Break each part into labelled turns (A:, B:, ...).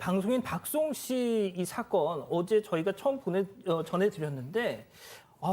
A: 방송인 박수홍 씨 이 사건 어제 저희가 처음 전해드렸는데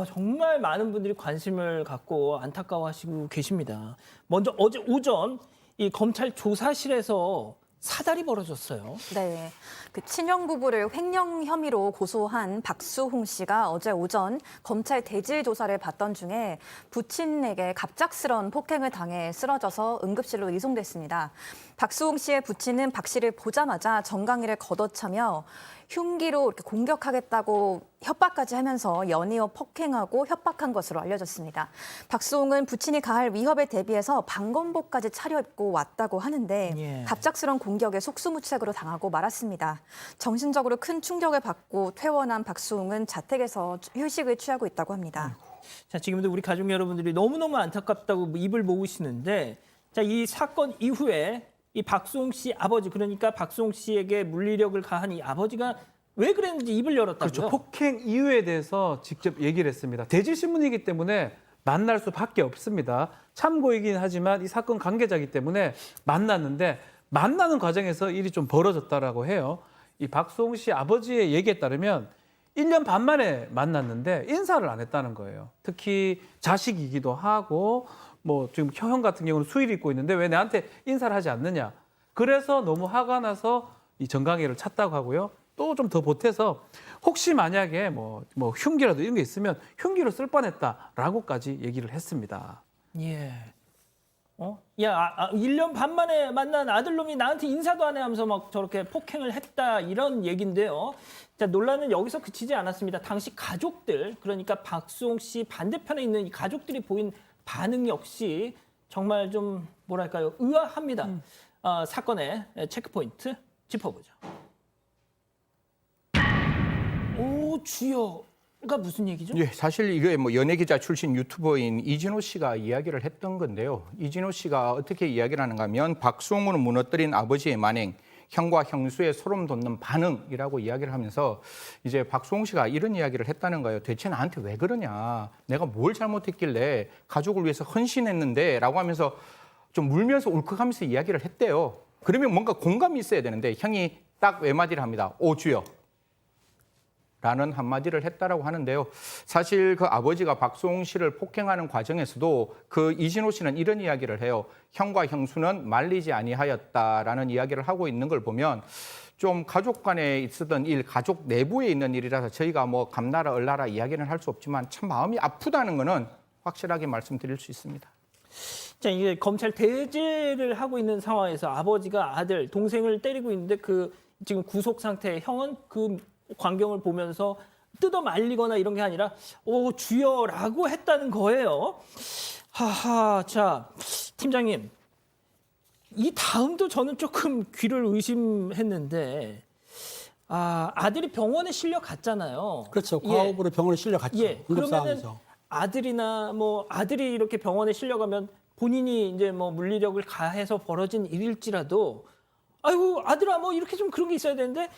A: 정말 많은 분들이 관심을 갖고 안타까워하시고 계십니다. 먼저 어제 오전 이 검찰 조사실에서 사달이 벌어졌어요.
B: 네, 그 친형 부부를 횡령 혐의로 고소한 박수홍 씨가 어제 오전 검찰 대질 조사를 받던 중에 부친에게 갑작스런 폭행을 당해 쓰러져서 응급실로 이송됐습니다. 박수홍 씨의 부친은 박 씨를 보자마자 정강이를 걷어차며 흉기로 이렇게 공격하겠다고 협박까지 하면서 연이어 폭행하고 협박한 것으로 알려졌습니다. 박수홍은 부친이 가할 위협에 대비해서 방검복까지 차려입고 왔다고 하는데 갑작스런 공격에 속수무책으로 당하고 말았습니다. 정신적으로 큰 충격을 받고 퇴원한 박수홍은 자택에서 휴식을 취하고 있다고 합니다.
A: 자, 지금도 우리 가족 여러분들이 너무너무 안타깝다고 입을 모으시는데 자, 이 사건 이후에 이 박수홍 씨 아버지, 그러니까 박수홍 씨에게 물리력을 가한 이 아버지가 왜 그랬는지 입을 열었다고요?
C: 그렇죠. 폭행 이유에 대해서 직접 얘기를 했습니다. 대질신문이기 때문에 만날 수밖에 없습니다. 참고이긴 하지만 이 사건 관계자이기 때문에 만났는데 만나는 과정에서 일이 좀 벌어졌다라고 해요. 이 박수홍 씨 아버지의 얘기에 따르면 1년 반 만에 만났는데 인사를 안 했다는 거예요. 특히 자식이기도 하고 뭐 지금 형 같은 경우는 수의를 입고 있는데 왜 나한테 인사를 하지 않느냐. 그래서 너무 화가 나서 이 정강이를 찼다고 하고요. 또 좀 더 보태서 혹시 만약에 뭐 흉기라도 이런 게 있으면 흉기로 쓸 뻔했다라고까지 얘기를 했습니다.
A: 예. 1년 반 만에 만난 아들놈이 나한테 인사도 안 해 하면서 막 저렇게 폭행을 했다 이런 얘기인데요. 자, 논란은 여기서 그치지 않았습니다. 당시 가족들, 그러니까 박수홍 씨 반대편에 있는 이 가족들이 보인 반응 역시 정말 좀 뭐랄까요, 의아합니다. 사건의 체크포인트 짚어보죠. 오, 주여가 무슨 얘기죠?
D: 예, 사실 이게 뭐 연예기자 출신 유튜버인 이진호 씨가 이야기를 했던 건데요. 이진호 씨가 어떻게 이야기를 하는가 하면 박수홍을 무너뜨린 아버지의 만행, 형과 형수의 소름 돋는 반응이라고 이야기를 하면서 이제 박수홍 씨가 이런 이야기를 했다는 거예요. 대체 나한테 왜 그러냐? 내가 뭘 잘못했길래 가족을 위해서 헌신했는데 라고 하면서 좀 울면서 울컥하면서 이야기를 했대요. 그러면 뭔가 공감이 있어야 되는데 형이 딱 외마디를 합니다. 오 주여. 라는 한마디를 했다라고 하는데요. 사실 그 아버지가 박수홍 씨를 폭행하는 과정에서도 그 이진호 씨는 이런 이야기를 해요. 형과 형수는 말리지 아니하였다라는 이야기를 하고 있는 걸 보면 좀 가족 간에 있었던 일, 가족 내부에 있는 일이라서 저희가 뭐 감나라 얼나라 이야기는 할 수 없지만 참 마음이 아프다는 거는 확실하게 말씀드릴 수 있습니다.
A: 자, 이게 검찰 대제를 하고 있는 상황에서 아버지가 아들, 동생을 때리고 있는데 그 지금 구속 상태의 형은 그 광경을 보면서 뜯어 말리거나 이런 게 아니라 오 주여라고 했다는 거예요. 하하, 자 팀장님, 이 다음도 저는 조금 귀를 의심했는데 아들이 병원에 실려 갔잖아요.
E: 그렇죠. 과업으로 병원에 실려갔죠.
A: 예, 그러면은 아들이나 뭐 아들이 이렇게 병원에 실려가면 본인이 이제 뭐 물리력을 가해서 벌어진 일일지라도 아이고 아들아 뭐 이렇게 좀 그런 게 있어야 되는데.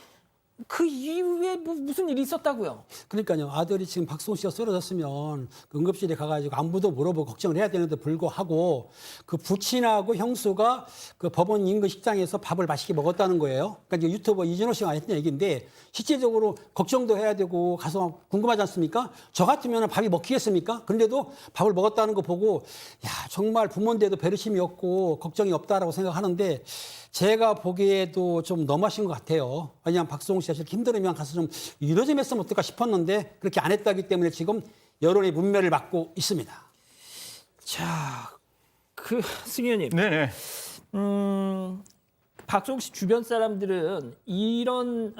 A: 그 이후에 무슨 일이 있었다고요?
E: 그러니까요. 아들이 지금 박수홍 씨가 쓰러졌으면 그 응급실에 가가지고 안부도 물어보고 걱정을 해야 되는데 불구하고 그 부친하고 형수가 그 법원 인근 식당에서 밥을 맛있게 먹었다는 거예요. 그러니까 이제 유튜버 이진호 씨가 했던 얘기인데 실질적으로 걱정도 해야 되고 가서 궁금하지 않습니까? 저 같으면 밥이 먹히겠습니까? 그런데도 밥을 먹었다는 거 보고 야 정말 부모인데도 배려심이 없고 걱정이 없다라고 생각하는데 제가 보기에도 좀 너무하신 것 같아요. 왜냐하면 박수홍 씨가 이렇게 힘들으면 가서 좀 위로 좀 했으면 어떨까 싶었는데 그렇게 안 했다기 때문에 지금 여론의 문매를 받고 있습니다.
A: 자, 승희 의원님.
D: 네네.
A: 박수홍 씨 주변 사람들은 이런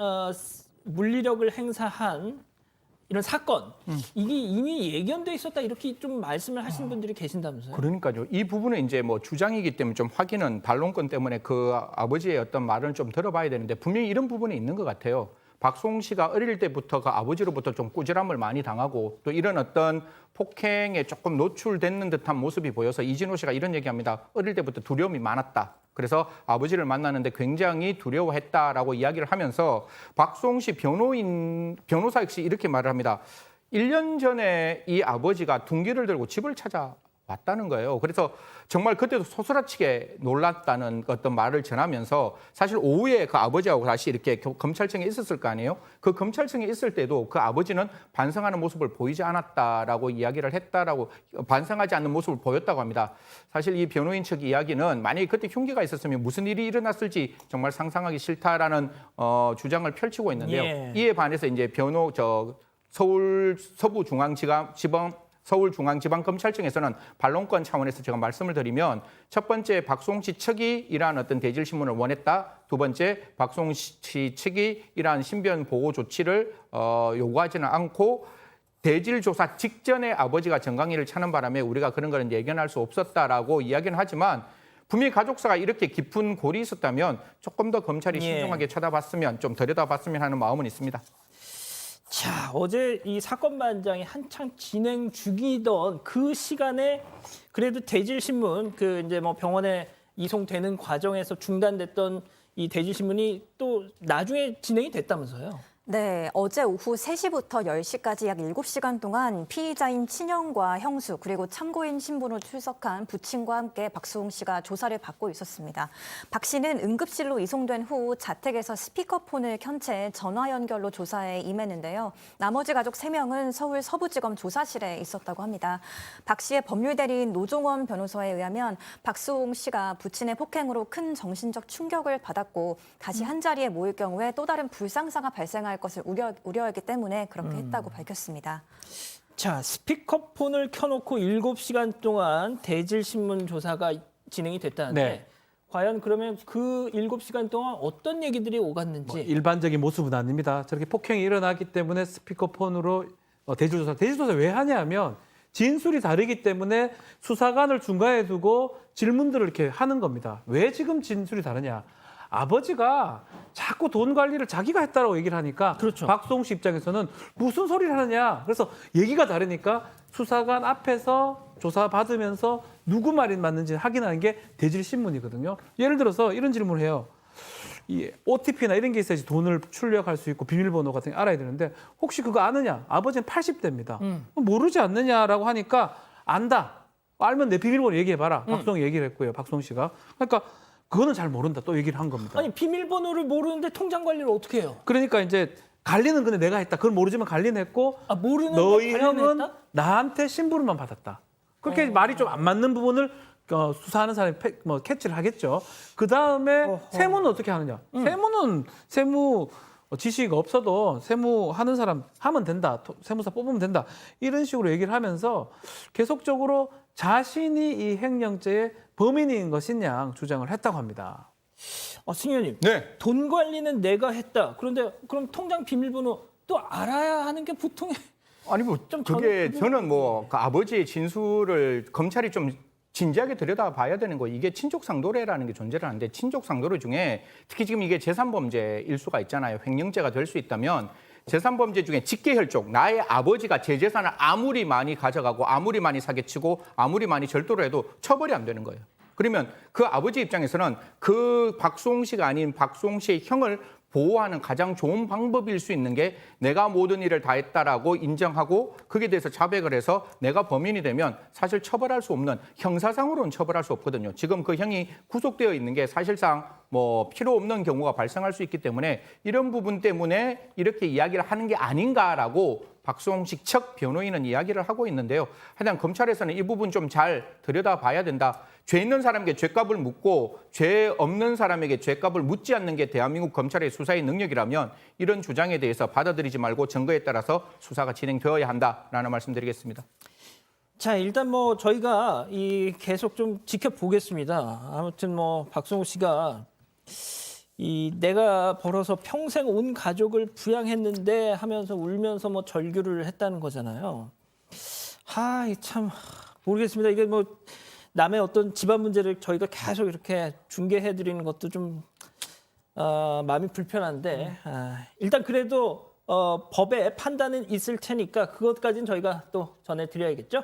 A: 물리력을 행사한 이런 사건, 이게 이미 예견돼 있었다 이렇게 좀 말씀을 하신 분들이 계신다면서요?
D: 그러니까요. 이 부분은 이제 뭐 주장이기 때문에 좀 확인은 반론권 때문에 그 아버지의 어떤 말을 좀 들어봐야 되는데 분명히 이런 부분이 있는 것 같아요. 박수홍 씨가 어릴 때부터 그 아버지로부터 좀 꾸지람을 많이 당하고 또 이런 어떤 폭행에 조금 노출됐는 듯한 모습이 보여서 이진호 씨가 이런 얘기합니다. 어릴 때부터 두려움이 많았다. 그래서 아버지를 만나는데 굉장히 두려워했다라고 이야기를 하면서 박수홍 씨 변호사 역시 이렇게 말을 합니다. 1년 전에 이 아버지가 둔기를 들고 집을 찾아 왔다는 거예요. 그래서 정말 그때도 소스라치게 놀랐다는 어떤 말을 전하면서 사실 오후에 그 아버지하고 다시 이렇게 검찰청에 있었을 거 아니에요. 그 검찰청에 있을 때도 그 아버지는 반성하는 모습을 보이지 않았다라고 이야기를 했다라고, 반성하지 않는 모습을 보였다고 합니다. 사실 이 변호인 측 이야기는 만약에 그때 흉기가 있었으면 무슨 일이 일어났을지 정말 상상하기 싫다라는 주장을 펼치고 있는데요.
A: 예.
D: 이에 반해서 이제 서울 서울중앙지방검찰청에서는 반론권 차원에서 제가 말씀을 드리면, 첫 번째 박수홍 씨 측이 이러한 어떤 대질 신문을 원했다. 두 번째 박수홍 씨 측이 이러한 신변 보호 조치를 요구하지는 않고 대질 조사 직전에 아버지가 정강이를 차는 바람에 우리가 그런 거는 예견할 수 없었다라고 이야기는 하지만, 분명히 가족사가 이렇게 깊은 골이 있었다면 조금 더 검찰이
A: 예.
D: 신중하게 쳐다봤으면, 좀 들여다봤으면 하는 마음은 있습니다.
A: 자, 어제 이 사건 반장이 한창 진행 중이던 그 시간에 그래도 대질신문 그 이제 뭐 병원에 이송되는 과정에서 중단됐던 이 대질신문이 또 나중에 진행이 됐다면서요?
B: 네, 어제 오후 3시부터 10시까지 약 7시간 동안 피의자인 친형과 형수 그리고 참고인 신분으로 출석한 부친과 함께 박수홍 씨가 조사를 받고 있었습니다. 박 씨는 응급실로 이송된 후 자택에서 스피커폰을 켠 채 전화 연결로 조사에 임했는데요. 나머지 가족 3명은 서울 서부지검 조사실에 있었다고 합니다. 박 씨의 법률 대리인 노종원 변호사에 의하면 박수홍 씨가 부친의 폭행으로 큰 정신적 충격을 받았고 다시 한자리에 모일 경우에 또 다른 불상사가 발생할 것을 우려했기 때문에 그렇게 했다고 밝혔습니다.
A: 자, 스피커폰을 켜놓고 7시간 동안 대질신문 조사가 진행이 됐다는데
C: 네.
A: 과연 그러면 그 7시간 동안 어떤 얘기들이 오갔는지.
C: 일반적인 모습은 아닙니다. 저렇게 폭행이 일어났기 때문에 스피커폰으로 대질조사 왜 하냐면 진술이 다르기 때문에 수사관을 중간에 두고 질문들을 이렇게 하는 겁니다. 왜 지금 진술이 다르냐? 아버지가 자꾸 돈 관리를 자기가 했다라고 얘기를 하니까
A: 그렇죠.
C: 박수홍 씨 입장에서는 무슨 소리를 하느냐. 그래서 얘기가 다르니까 수사관 앞에서 조사받으면서 누구 말이 맞는지 확인하는 게 대질신문이거든요. 예를 들어서 이런 질문을 해요. 이 OTP나 이런 게 있어야지 돈을 출력할 수 있고 비밀번호 같은 게 알아야 되는데 혹시 그거 아느냐? 아버지는 80대입니다. 모르지 않느냐라고 하니까 안다. 알면 내 비밀번호 얘기해봐라. 박수홍이 얘기를 했고요. 박수홍 씨가. 그러니까 그거는 잘 모른다. 또 얘기를 한 겁니다.
A: 아니 비밀번호를 모르는데 통장 관리를 어떻게 해요?
C: 그러니까 이제 관리는 근데 내가 했다. 그걸 모르지만 관리는 했고
A: 아, 모르는
C: 너희 형은
A: 관련했다?
C: 나한테 신부름만 받았다. 그렇게 말이 좀 안 맞는 부분을 수사하는 사람이 캐치를 하겠죠. 그 다음에 세무는 어떻게 하느냐? 세무는 세무 지식 없어도 세무 하는 사람 하면 된다. 세무사 뽑으면 된다. 이런 식으로 얘기를 하면서 계속적으로 자신이 이 횡령죄의 범인인 것이냐 주장을 했다고 합니다.
A: 승 의원님,
D: 네.
A: 돈 관리는 내가 했다. 그런데 그럼 통장 비밀번호 또 알아야 하는 게 보통의
D: 아니 뭐
A: 좀
D: 저는 뭐 그 아버지의 진술을 검찰이 좀 진지하게 들여다봐야 되는 거. 이게 친족상도례라는 게 존재를 하는데 친족상도례 중에 특히 지금 이게 제3범죄일 수가 있잖아요. 횡령죄가 될 수 있다면 제3범죄 중에 직계혈족, 나의 아버지가 제 재산을 아무리 많이 가져가고 아무리 많이 사기치고 아무리 많이 절도를 해도 처벌이 안 되는 거예요. 그러면 그 아버지 입장에서는 그 박수홍 씨가 아닌 박수홍 씨의 형을 보호하는 가장 좋은 방법일 수 있는 게 내가 모든 일을 다 했다라고 인정하고 거기에 대해서 자백을 해서 내가 범인이 되면 사실 처벌할 수 없는, 형사상으로는 처벌할 수 없거든요. 지금 그 형이 구속되어 있는 게 사실상 뭐 필요 없는 경우가 발생할 수 있기 때문에 이런 부분 때문에 이렇게 이야기를 하는 게 아닌가라고 박수홍식 측 변호인은 이야기를 하고 있는데요. 하여튼 검찰에서는 이 부분 좀 잘 들여다봐야 된다. 죄 있는 사람에게 죄값을 묻고 죄 없는 사람에게 죄값을 묻지 않는 게 대한민국 검찰의 수사의 능력이라면 이런 주장에 대해서 받아들이지 말고 증거에 따라서 수사가 진행되어야 한다라는 말씀드리겠습니다.
A: 자, 일단 뭐 저희가 계속 좀 지켜보겠습니다. 아무튼 뭐 박수홍 씨가 내가 벌어서 평생 온 가족을 부양했는데 하면서 울면서 뭐 절규를 했다는 거잖아요. 참 모르겠습니다. 이게 뭐 남의 어떤 집안 문제를 저희가 계속 이렇게 중계해 드리는 것도 좀 마음이 불편한데 일단 그래도 법의 판단은 있을 테니까 그것까지는 저희가 또 전해드려야겠죠.